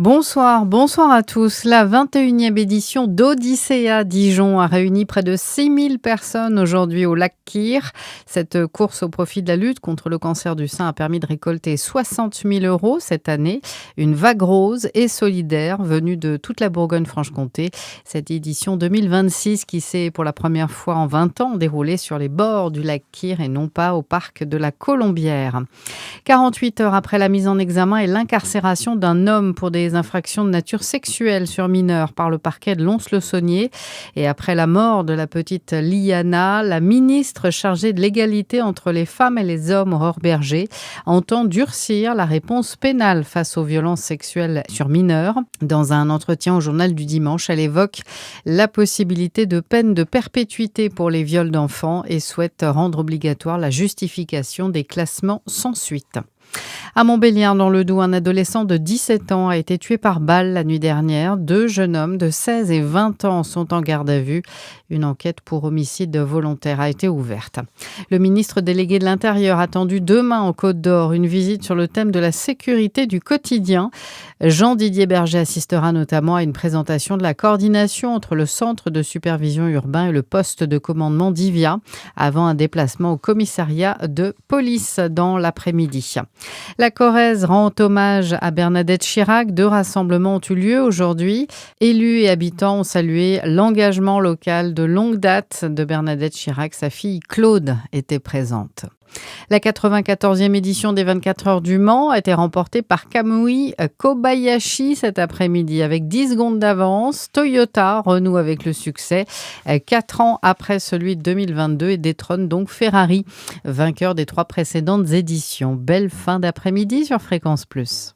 Bonsoir à tous. La 21e édition d'Odyssea Dijon a réuni près de 6000 personnes aujourd'hui au lac Kyr. Cette course au profit de la lutte contre le cancer du sein a permis de récolter 60 000 euros cette année. Une vague rose et solidaire venue de toute la Bourgogne-Franche-Comté. Cette édition 2026 qui s'est pour la première fois en 20 ans déroulée sur les bords du lac Kyr et non pas au parc de la Colombière. 48 heures après la mise en examen et l'incarcération d'un homme pour des infractions de nature sexuelle sur mineurs par le parquet de Lons-le-Saunier et après la mort de la petite Liana, la ministre chargée de l'égalité entre les femmes et les hommes, Aurore Bergé, entend durcir la réponse pénale face aux violences sexuelles sur mineurs. Dans un entretien au journal du dimanche, elle évoque la possibilité de peine de perpétuité pour les viols d'enfants et souhaite rendre obligatoire la justification des classements sans suite. À Montbéliard, dans le Doubs, un adolescent de 17 ans a été tué par balle la nuit dernière. 2 jeunes hommes de 16 et 20 ans sont en garde à vue. Une enquête pour homicide volontaire a été ouverte. Le ministre délégué de l'Intérieur a attendu demain en Côte-d'Or une visite sur le thème de la sécurité du quotidien. Jean-Didier Berger assistera notamment à une présentation de la coordination entre le centre de supervision urbain et le poste de commandement d'Ivia avant un déplacement au commissariat de police dans l'après-midi. La Corrèze rend hommage à Bernadette Chirac. 2 rassemblements ont eu lieu aujourd'hui. Élus et habitants ont salué l'engagement local de longue date de Bernadette Chirac. Sa fille Claude était présente. La 94e édition des 24 heures du Mans a été remportée par Kamui Kobayashi cet après-midi. Avec 10 secondes d'avance, Toyota renoue avec le succès 4 ans après celui de 2022 et détrône donc Ferrari, vainqueur des 3 précédentes éditions. Belle fin d'après-midi sur Fréquence Plus.